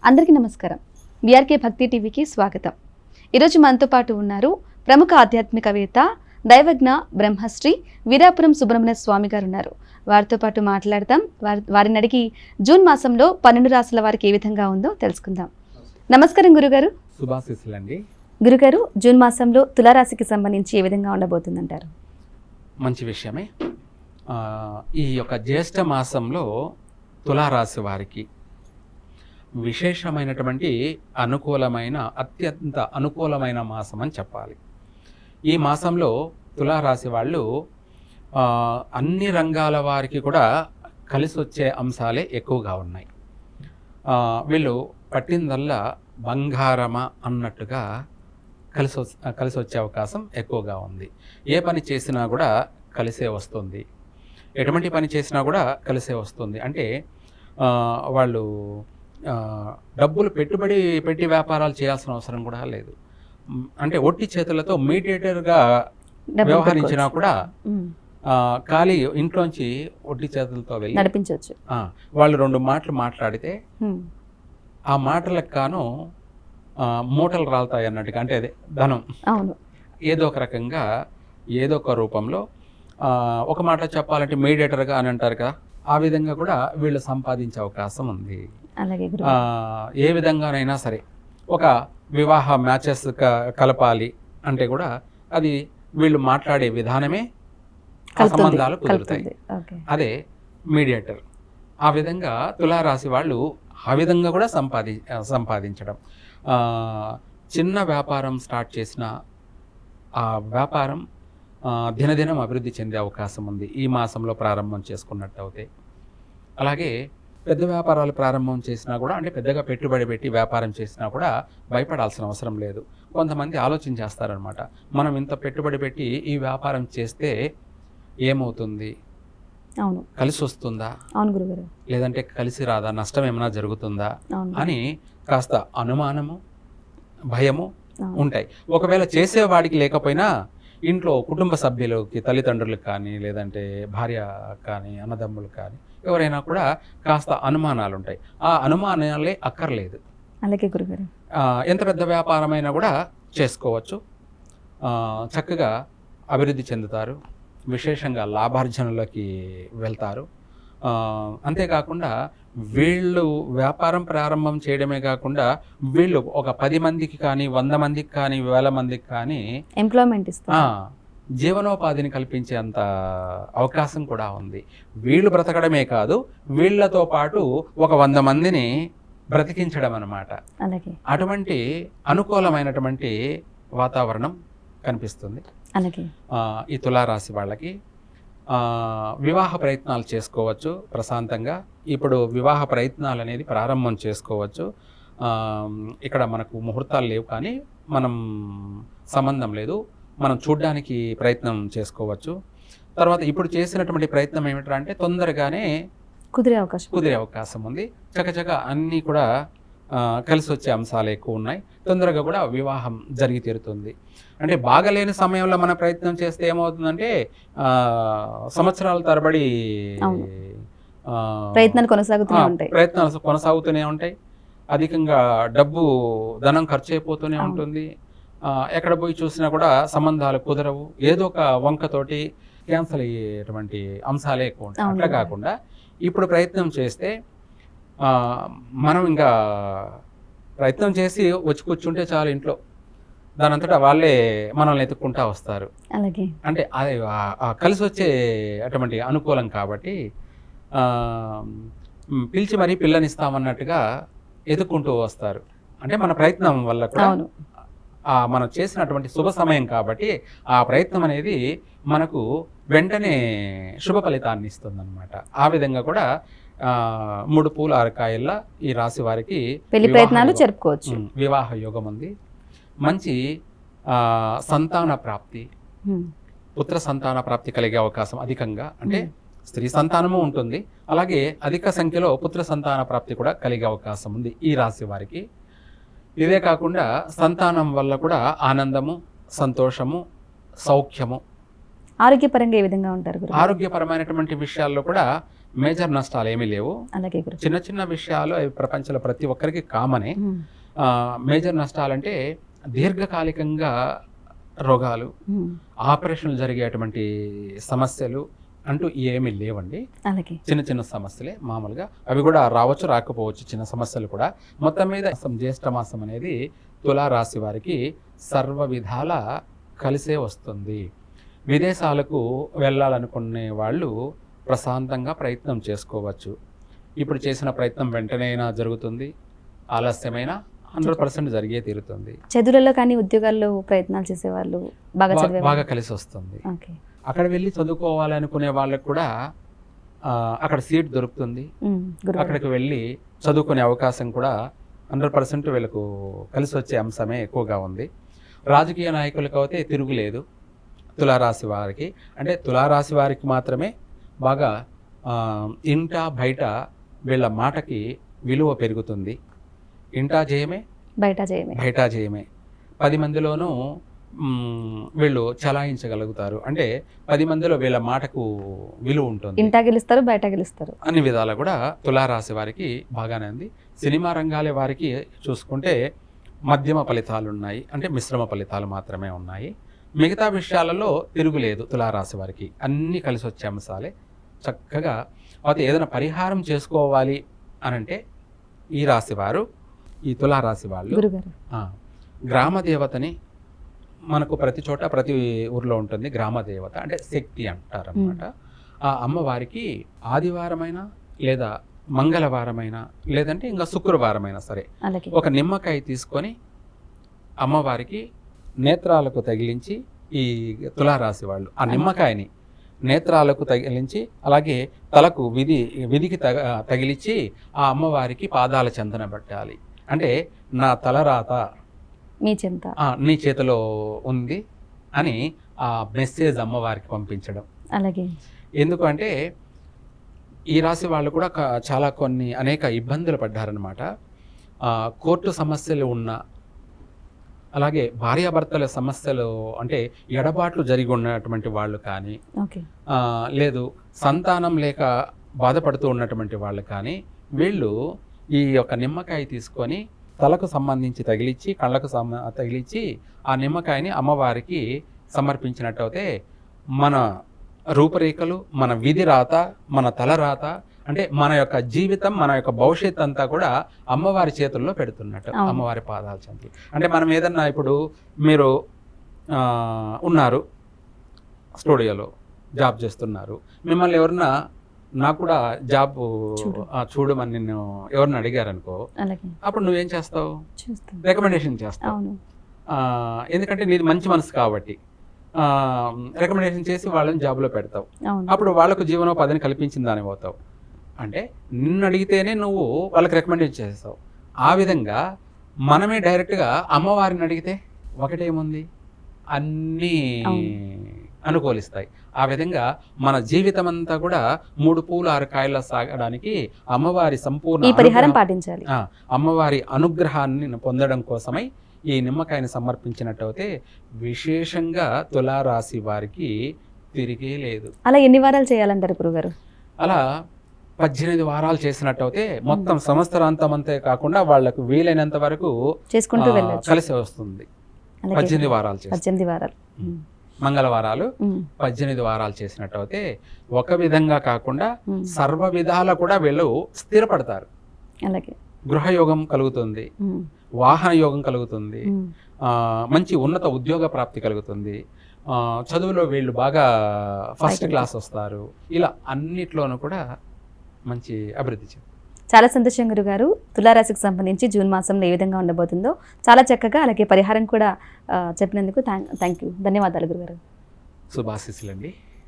అందరికీ నమస్కారం. బీఆర్కే భక్తి టీవీకి స్వాగతం. ఈరోజు మనతో పాటు ఉన్నారు ప్రముఖ ఆధ్యాత్మికవేత్త దైవజ్ఞ బ్రహ్మశ్రీ వీరాపురం సుబ్రహ్మణ్య స్వామి గారు ఉన్నారు. వారితో పాటు మాట్లాడదాం. వారిని అడిగి జూన్ మాసంలో 12 రాశుల వారికి ఏ విధంగా ఉందో తెలుసుకుందాం. నమస్కారం గురుగారు. శుభాశీస్సులండి. గురుగారు, జూన్ మాసంలో తులారాశికి సంబంధించి ఏ విధంగా ఉండబోతుందంటారు? మంచి విషయమే. ఈ యొక్క జ్యేష్ఠ మాసంలో తులారాశి వారికి విశేషమైనటువంటి అత్యంత అనుకూలమైన మాసం అని చెప్పాలి. ఈ మాసంలో తులారాశి వాళ్ళు అన్ని రంగాల వారికి కూడా కలిసి వచ్చే అంశాలే ఎక్కువగా ఉన్నాయి. వీళ్ళు పట్టిందల్లా బంగారమా అన్నట్టుగా కలిసి వచ్చే అవకాశం ఎక్కువగా ఉంది. ఏ పని చేసినా కూడా కలిసే వస్తుంది. ఎటువంటి పని చేసినా కూడా కలిసే వస్తుంది. అంటే వాళ్ళు డబ్బులు పెట్టుబడి పెట్టి వ్యాపారాలు చేయాల్సిన అవసరం కూడా లేదు. అంటే ఒట్టి చేతులతో మీడియేటర్గా వ్యవహరించినా కూడా ఖాళీ ఇంట్లోంచి ఒట్టి చేతులతో వెళ్ళి నడిపించవచ్చు. వాళ్ళు 2 మాటలు మాట్లాడితే ఆ మాటలకు కాను మూటలు రాలుతాయి అన్నట్టుగా. అంటే అదే ధనం ఏదో ఒక రకంగా ఏదో ఒక రూపంలో ఒక మాట చెప్పాలంటే మీడియేటర్గా అని అంటారు కదా, ఆ విధంగా కూడా వీళ్ళు సంపాదించే అవకాశం ఉంది. ఏ విధంగానైనా సరే ఒక వివాహ మ్యాచెస్ కలపాలి అంటే కూడా అది వీళ్ళు మాట్లాడే విధానమే సంబంధాలు కుదురుతాయి. అదే మీడియేటర్. ఆ విధంగా తులారాశి వాళ్ళు ఆ విధంగా కూడా సంపాదించడం. చిన్న వ్యాపారం స్టార్ట్ చేసిన ఆ వ్యాపారం దినదినం అభివృద్ధి చెందే అవకాశం ఉంది ఈ మాసంలో ప్రారంభం చేసుకున్నట్టు అవుతే. అలాగే పెద్ద వ్యాపారాలు ప్రారంభం చేసినా కూడా, అంటే పెద్దగా పెట్టుబడి పెట్టి వ్యాపారం చేసినా కూడా భయపడాల్సిన అవసరం లేదు. కొంతమంది ఆలోచన చేస్తారనమాట, మనం ఇంత పెట్టుబడి పెట్టి ఈ వ్యాపారం చేస్తే ఏమవుతుంది, కలిసి వస్తుందా, లేదంటే కలిసి రాదా, నష్టం ఏమైనా జరుగుతుందా అని కాస్త అనుమానము భయము ఉంటాయి. ఒకవేళ చేసేవాడికి లేకపోయినా ఇంట్లో కుటుంబ సభ్యులకి, తల్లిదండ్రులకు కానీ, లేదంటే భార్య కానీ, అన్నదమ్ములు కానీ ఎవరైనా కూడా కాస్త అనుమానాలు ఉంటాయి. ఆ అనుమానాలే అక్కర్లేదు. అలాగే గురుగారు, ఎంత పెద్ద వ్యాపారమైనా కూడా చేసుకోవచ్చు. చక్కగా అభివృద్ధి చెందుతారు. విశేషంగా లాభార్జనలోకి వెళ్తారు. అంతేకాకుండా వీళ్ళు వ్యాపారం ప్రారంభం చేయడమే కాకుండా వీళ్ళు ఒక 10 మందికి కానీ, 100 మందికి కానీ, 1000 మందికి కానీ ఎంప్లాయ్మెంట్ ఇస్తారు. జీవనోపాధిని కల్పించేంత అవకాశం కూడా ఉంది. వీళ్ళు బ్రతకడమే కాదు, వీళ్ళతో పాటు ఒక 100 మందిని బ్రతికించడం అన్నమాట. అటువంటి అనుకూలమైనటువంటి వాతావరణం కనిపిస్తుంది ఈ తులారాశి వాళ్ళకి. వివాహ ప్రయత్నాలు చేసుకోవచ్చు ప్రశాంతంగా. ఇప్పుడు వివాహ ప్రయత్నాలు అనేది ప్రారంభం చేసుకోవచ్చు. ఇక్కడ మనకు ముహూర్తాలు లేవు, కానీ మనం సంబంధం లేదు, మనం చూడ్డానికి ప్రయత్నం చేసుకోవచ్చు. తర్వాత ఇప్పుడు చేసినటువంటి ప్రయత్నం ఏమిటంటే తొందరగానే కుదిరే అవకాశం ఉంది. చకచక అన్నీ కూడా కలిసి వచ్చే అంశాలు ఎక్కువ ఉన్నాయి. తొందరగా కూడా వివాహం జరిగి తీరుతుంది. అంటే బాగలేని సమయంలో మన ప్రయత్నం చేస్తే ఏమవుతుందంటే సంవత్సరాల తరబడి ప్రయత్నాలు కొనసాగుతూనే ఉంటాయి. అధికంగా ధనం ఖర్చు అయిపోతూనే ఉంటుంది. ఎక్కడ పోయి చూసినా కూడా సంబంధాలు కుదరవు. ఏదో ఒక వంకతోటి క్యాన్సల్ అయ్యేటువంటి అంశాలే ఎక్కువ ఉంటాయి. అట్లా కాకుండా ఇప్పుడు ప్రయత్నం చేస్తే మనం ఇంకా ప్రయత్నం చేసి వచ్చి కూర్చుంటే చాలు, ఇంట్లో దానంతటా వాళ్ళే మనల్ని ఎత్తుక్కుంటా వస్తారు. అంటే అది కలిసి వచ్చే అటువంటి అనుకూలం కాబట్టి పిలిచి మరీ పిల్లనిస్తామన్నట్టుగా ఎత్తుక్కుంటూ వస్తారు. అంటే మన ప్రయత్నం వల్ల కూడా మనం చేసినటువంటి శుభ సమయం కాబట్టి ఆ ప్రయత్నం అనేది మనకు వెంటనే శుభ ఫలితాన్ని ఇస్తుంది అనమాట. ఆ విధంగా కూడా 3 పూల 6 కాయల్లా ఈ రాశి వారికి పెళ్లి ప్రయత్నాలు జరుపుకోవచ్చు. వివాహ యోగం ఉంది. మంచి సంతాన ప్రాప్తి, పుత్ర సంతాన ప్రాప్తి కలిగే అవకాశం అధికంగా, అంటే స్త్రీ సంతానము ఉంటుంది, అలాగే అధిక సంఖ్యలో పుత్ర సంతాన ప్రాప్తి కూడా కలిగే అవకాశం ఉంది ఈ రాశి వారికి. ఇదే కాకుండా సంతానం వల్ల కూడా ఆనందము, సంతోషము, సౌఖ్యము. ఆరోగ్యపరంగా ఏ విధంగా ఉంటారు? ఆరోగ్యపరమైనటువంటి విషయాల్లో కూడా మేజర్ నష్టాలు ఏమీ లేవు. అలాగే గురు. చిన్న చిన్న విషయాలు అవి ప్రపంచంలో ప్రతి ఒక్కరికి కామనే. మేజర్ నష్టాలంటే దీర్ఘకాలికంగా రోగాలు, ఆపరేషన్లు జరిగేటువంటి సమస్యలు అంటూ ఏమీ లేవండి. అలాగే చిన్న చిన్న సమస్యలే మామూలుగా, అవి కూడా రావచ్చు రాకపోవచ్చు, చిన్న సమస్యలు కూడా. మొత్తం మీద జ్యేష్ఠ మాసం అనేది తులారాశి వారికి సర్వ విధాల కలిసే వస్తుంది. విదేశాలకు వెళ్ళాలనుకునే వాళ్ళు ప్రశాంతంగా ప్రయత్నం చేసుకోవచ్చు. ఇప్పుడు చేసిన ప్రయత్నం వెంటనైనా జరుగుతుంది, ఆలస్యమైన 100% జరిగే తీరుతుంది. చదువులలో కానీ ఉద్యోగాల్లో ప్రయత్నాలు చేసేవాళ్ళు బాగా కలిసి వస్తుంది. అక్కడ వెళ్ళి చదువుకోవాలనుకునే వాళ్ళకు కూడా అక్కడ సీట్ దొరుకుతుంది. అక్కడికి వెళ్ళి చదువుకునే అవకాశం కూడా 100% వీళ్ళకు కలిసి వచ్చే అంశమే ఎక్కువగా ఉంది. రాజకీయ నాయకులకు అయితే తిరుగులేదు తులారాశి వారికి. అంటే తులారాశి వారికి మాత్రమే బాగా ఇంట బయట వీళ్ళ మాటకి విలువ పెరుగుతుంది. ఇంటా జయమే బయట జయమే. 10 మందిలోనూ వీళ్ళు చలాయించగలుగుతారు. అంటే 10 మందిలో వీళ్ళ మాటకు విలువ ఉంటుంది. ఇంటా గెలుస్తారు, బయట గెలుస్తారు. అన్ని విధాలా కూడా తులారాశి వారికి బాగానే ఉంది. సినిమా రంగాల వారికి చూసుకుంటే మధ్యమ ఫలితాలు ఉన్నాయి, అంటే మిశ్రమ ఫలితాలు మాత్రమే ఉన్నాయి. మిగతా విషయాలలో తిరుగులేదు తులారాశి వారికి, అన్నీ కలిసి వచ్చే అంశాలే చక్కగా. అయితే ఏదైనా పరిహారం చేసుకోవాలి అనంటే ఈ రాశి వారు, ఈ తులారాశి వాళ్ళు గ్రామ దేవతని, మనకు ప్రతి చోట ప్రతి ఊర్లో ఉంటుంది గ్రామ దేవత, అంటే శక్తి అంటారు అన్నమాట. ఆ అమ్మవారికి ఆదివారమైనా లేదా మంగళవారమైనా లేదంటే ఇంకా శుక్రవారమైనా సరే ఒక నిమ్మకాయ తీసుకొని అమ్మవారికి నేత్రాలకు తగిలించి, ఈ తులారాశి వాళ్ళు ఆ నిమ్మకాయని నేత్రాలకు తగిలించి, అలాగే తలకు విధికి తగిలించి ఆ అమ్మవారికి పాదాల చెంతన పెట్టాలి. అంటే నా తలరాత నీ చేతిలో ఉంది అని ఆ మెసేజ్ అమ్మవారికి పంపించడం. అలాగే ఎందుకంటే ఈ రాశి వాళ్ళు కూడా చాలా అనేక ఇబ్బందులు పడ్డారనమాట. కోర్టు సమస్యలు ఉన్న, అలాగే భార్యాభర్తల సమస్యలు, అంటే ఎడబాట్లు జరిగి ఉన్నటువంటి వాళ్ళు కానీ, లేదు సంతానం లేక బాధపడుతూ ఉన్నటువంటి వాళ్ళు కానీ, వీళ్ళు ఈ యొక్క నిమ్మకాయ తీసుకొని తలకు సంబంధించి తగిలిచ్చి, కళ్ళకు తగిలిచ్చి ఆ నిమ్మకాయని అమ్మవారికి సమర్పించినట్టయితే మన రూపురేఖలు, మన విధి రాత, మన తలరాత, అంటే మన యొక్క జీవితం, మన యొక్క భవిష్యత్ అంతా కూడా అమ్మవారి చేతుల్లో పెడుతున్నట్టు, అమ్మవారి పాదాల చెంత. అంటే మనం ఏదన్నా ఇప్పుడు మీరు ఉన్నారు స్టూడియోలో జాబ్ చేస్తున్నారు, మిమ్మల్ని ఎవరన్నా నాకు కూడా జాబ్ చూడమని నిన్ను ఎవరిని అడిగారనుకో, అప్పుడు నువ్వేం చేస్తావు? రికమెండేషన్ చేస్తావు. ఎందుకంటే నీది మంచి మనసు కాబట్టి రికమెండేషన్ చేసి వాళ్ళని జాబ్లో పెడతావు. అప్పుడు వాళ్ళకు జీవనోపాధిని కల్పించిన దాని పోతావు. అంటే నిన్ను అడిగితేనే నువ్వు వాళ్ళకి రికమెండేషన్ చేస్తావు. ఆ విధంగా మనమే డైరెక్ట్గా అమ్మవారిని అడిగితే ఒకటేముంది, అన్నీ అనుకూలిస్తాయి. ఆ విధంగా మన జీవితం అంతా కూడా 3 పూలు 6 కాయల సాగడానికి అమ్మవారి సంపూర్ణ పరిహారం పాటించాలి. అమ్మవారి అనుగ్రహాన్ని పొందడం కోసమై ఈ నిమ్మకాయని సమర్పించినట్టయితే విశేషంగా తులారాశి వారికి తిరిగే లేదు. అలా ఎన్ని వారాలు చేయాలంటారు గురుగారు? అలా 18 వారాలు చేసినట్టయితే మొత్తం సంవత్సరాంతం అంతే కాకుండా వాళ్ళకు వీలైనంత వరకు చేసుకుంటూ కలిసి వస్తుంది. 18 వారాలు 18 వారాలు మంగళవారాలు 18 వారాలు చేసినట్టయితే ఒక విధంగా కాకుండా సర్వ విధాల కూడా వీళ్ళు స్థిరపడతారు. అలాగే గృహయోగం కలుగుతుంది, వాహన యోగం కలుగుతుంది, మంచి ఉన్నత ఉద్యోగ ప్రాప్తి కలుగుతుంది, చదువులో వీళ్ళు బాగా ఫస్ట్ క్లాస్ వస్తారు. ఇలా అన్నిట్లోనూ కూడా మంచి అభివృద్ధి చెందుతారు. చాలా సంతోషం గురుగారు. తులారాశికి సంబంధించి జూన్ మాసంలో ఏ విధంగా ఉండబోతుందో చాలా చక్కగా, అలాగే పరిహారం కూడా చెప్పినందుకు థ్యాంక్ యూ, ధన్యవాదాలు గురుగారు. శుభాశీస్సులండి.